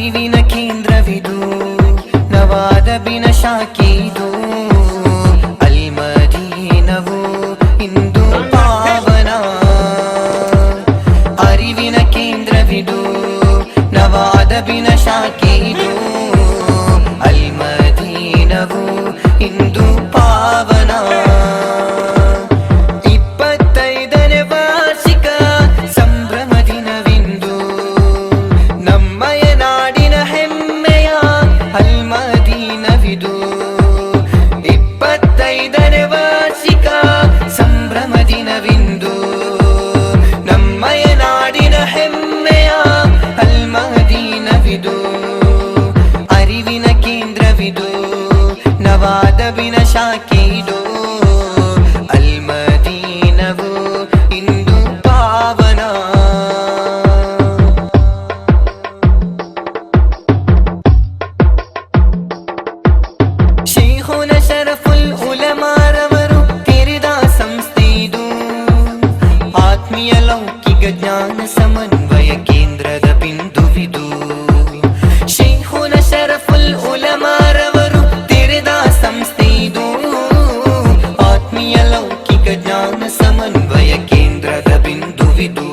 ಅರಿವಿನ ಕೇಂದ್ರವಿದು ನವಾದಬಿನ ಶಾಖೆಯಿದು ಅಲ್ ಮದೀನವು ಇಂದು ಪಾವನ ಅರಿವಿನ ಕೇಂದ್ರವಿದು ನವಾದಬಿನ ಶಾಖೆಯಿದು ಅಲ್ ಮದೀನವು ಇಂದು ಪಾವನ 25ನೇ ವಾರ್ಷಿಕ ಸಂಭ್ರಮ ದಿನವಿಂದು ನಮ್ಮಯ ನಾಡಿನ ಹೆಮ್ಮೆಯ ಅಲ್ ಮದೀನವಿದು 25ನೇ ವಾರ್ಷಿಕ ಸಂಭ್ರಮ ದಿನವಿಂದು ನಮ್ಮಯ ನಾಡಿನ ಹೆಮ್ಮೆಯ ಅಲ್ ಮದೀನವಿದು ಅರಿವಿನ ಕೇಂದ್ರವಿದು ನವಾದಬಿನ ಶಾಖೆಯಿದು ಅಲ್ ಮದೀನವು ಇಂದು ಪಾವನ ಶೇಖುನ ಶರಫುಲ್ ಉಲಮಾರವರು ತೆರೆದ ಸಂಸ್ಥೆಯಿದು ಆತ್ಮೀಯ ಲೌಕಿಕ ಜ್ಞಾನ ಸಮನ್ವಯ ಕೇಂದ್ರದ ಬಿಂದುವಿದು ಶೇಖುನ ಶರಫುಲ್ ಉಲಮಾರವರು ತೆರೆದ ಸಂಸ್ಥೆಯಿದು ಆತ್ಮೀಯ ಲೌಕಿಕ ಜ್ಞಾನ ಸಮನ್ವಯ ಕೇಂದ್ರದ ಬಿಂದುವಿದು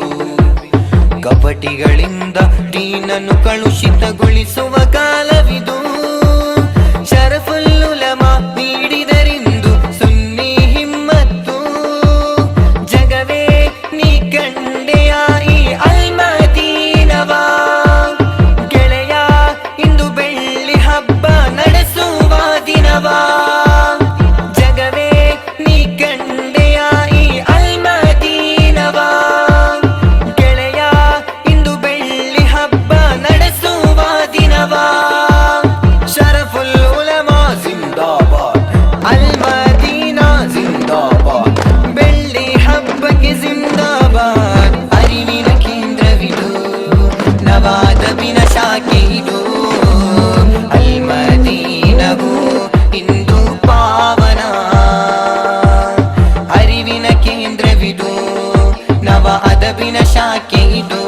ಕಪಟಿಗಳಿಂದ ದೀನನ್ನು ಕಲುಷಿತಗೊಳಿಸುವ ಕಾಲವಿದು ಶರಫುಲ್ ಉಲಮಾ ನೀಡಿದರಿಂದು ಸುನ್ನಿ ಹಿಮ್ಮತ್ತು ಜಗವೇ ನೀ ಕಂಡೆಯ ಈ ಅಲ್ ಮದೀನವಾ ಗೆಳೆಯ ಇಂದು ಬೆಳ್ಳಿ ಹಬ್ಬ ನಡೆಸುವ ದಿನವಾ ಜಗವೇ ನೀ ಕಂಡೆಯ ಈ ಅಲ್ ಮದೀನವಾ ಗೆಳೆಯ ಇಂದು ಬೆಳ್ಳಿ ಹಬ್ಬ ನಡೆಸುವ ದಿನವಾ ಶರಫುಲ್ ಉಲಮಾ ಜಿಂದಾಬಾದ್ ಅಲ್ ಮದೀನಾ ಜಿಂದಾಬಾದ್ ಬೆಳ್ಳಿ ಹಬ್ಬಕ್ಕೆ ಜಿಂದಾಬಾದ್ ಅರಿವಿನ ಕೇಂದ್ರವಿದು ನವಾದಬಿನ ಶಾಖೆಯಿದು ಅಲ್ ಮದೀನವು ಇಂದು ಪಾವನ ಅರಿವಿನ ಕೇಂದ್ರವಿದು ನವಾದಬಿನ ಶಾಖೆಯಿದು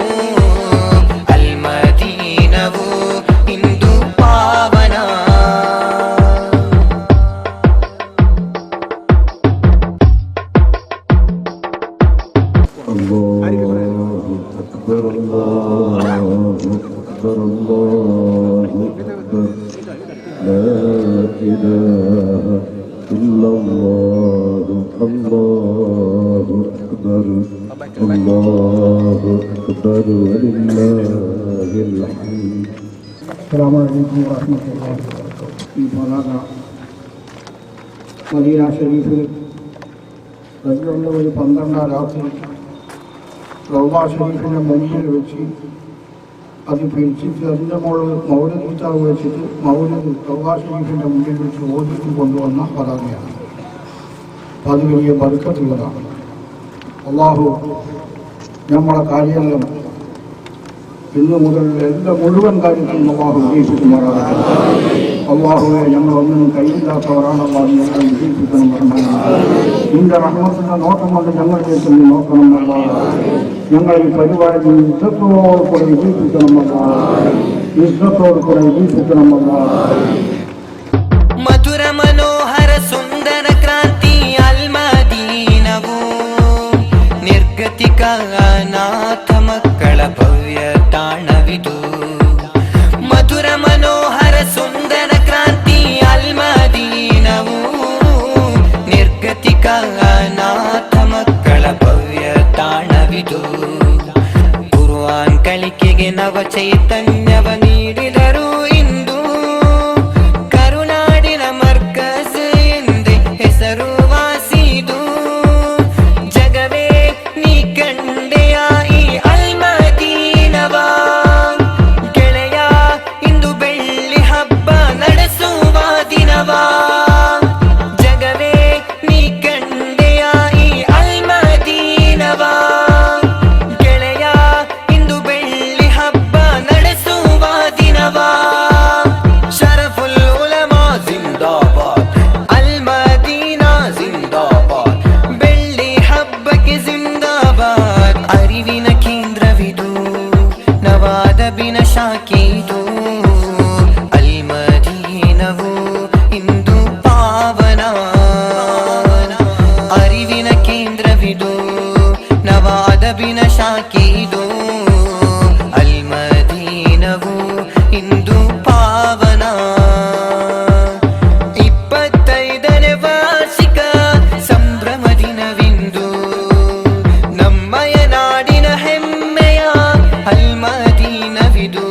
ಅಲ್ ಮದೀನವು ಇಂದು ಪಾವನ Allahu Akbar, Allahu Akbar, Allahu Akbar. La ilaha illallah, Allahu Akbar, Allahu Akbar, walillahil hamd. Assalamualaikum warahmatullahi wabarakatuh. ഈ മൗലാന മദീന ഷരീഫിൽ റജബിന്റെ ഒരു 12ാം രാത്രി റൗള ഷരീഫിന്റെ മുമ്പിൽ വെച്ച് അത് പിടിച്ചിട്ട് അതിൻ്റെ മുകളിൽ മൗലിദ് കിതാബ് വെച്ചിട്ട് മൗലിദ് റൗള ഷരീഫിന്റെ മുമ്പിൽ വെച്ച് ഓതിച്ച് കൊണ്ടുവന്ന പതാകയാണ്. അത് വലിയ ബർക്കത്തുള്ളതാണ്. അള്ളാഹു നമ്മളെ കാര്യമെല്ലാം ഇന്നു മുതൽ എല്ലാ മുഴുവൻ കാര്യത്തിലും അള്ളാഹു വിജയിപ്പിക്കുമാറാകട്ടെ. അള്ളാഹുവെ ഞങ്ങളൊന്നിനും കയ്യില്ലാത്തവരാണ് അള്ളാഹു ഞങ്ങളെ വിജയിപ്പിക്കണം പറഞ്ഞാൽ നിന്റെ റഹ്മത്തിന്റെ നോട്ടം കൊണ്ട് ഞങ്ങളിലേക്ക് നീ നോക്കണം അല്ലാഹ്. ഞങ്ങൾ ഈ പരിപാടി യുദ്ധത്തോടു കൂടെ വിജയിപ്പിക്കണം അല്ലാഹ്. യുദ്ധത്തോടു കൂടെ വിജയിപ്പിക്കണം അല്ലാഹ്. ಮಧುರ ಮನೋಹರ ಸುಂದರ ಕ್ರಾಂತಿ ಅಲ್ ಮದೀನವು ನಿರ್ಗತಿಕ ಅನಾಥ ಮಕ್ಕಳ ಭವ್ಯ ತಾಣವಿದು ಮಧುರ ಮನೋಹರ ಸುಂದರ ಕ್ರಾಂತಿ ಅಲ್ ಮದೀನವು ನಿರ್ಗತಿಕ ಅನಾಥ ಮಕ್ಕಳ ಭವ್ಯ ತಾಣವಿದು ಕುರ್ಆನ್ ಕಲಿಕೆಗೆ ನವ ಚೈತನ್ಯವ ನೀಡಿದರು ಇಂದು ಕರುನಾಡಿನ ಮರ್ಕಜ್ ಎಂದೇ ಹೆಸರು ವಾಸಿದು ಜಗವೇ ನೀ ಕಂಡೆಯ ಈ ಅಲ್ ಮದೀನವಾ ಗೆಳೆಯ ಇಂದು ಬೆಳ್ಳಿ ಹಬ್ಬ ನಡೆಸುವ ದಿನವಾ ಜಗವೇ ನೀ ಕಂಡೆಯ ಈ ಅಲ್ ಮದೀನವಾ ಗೆಳೆಯ ಇಂದು ಬೆಳ್ಳಿ ಹಬ್ಬ ನಡೆಸುವ ದಿನವಾ ಶರಫುಲ್ ಉಲಮಾ ಜಿಂದಾಬಾದ್ ಅಲ್ ಮದೀನಾ ಜಿಂದಾಬಾದ್ ಬೆಳ್ಳಿ ಹಬ್ಬಕ್ಕೆ ಜಿಂದಾಬಾದ್ ಅರಿವಿನ ಕೇಂದ್ರವಿದು ನವಾದಬಿನ ಶಾಖೆಯಿದು നവിതൂ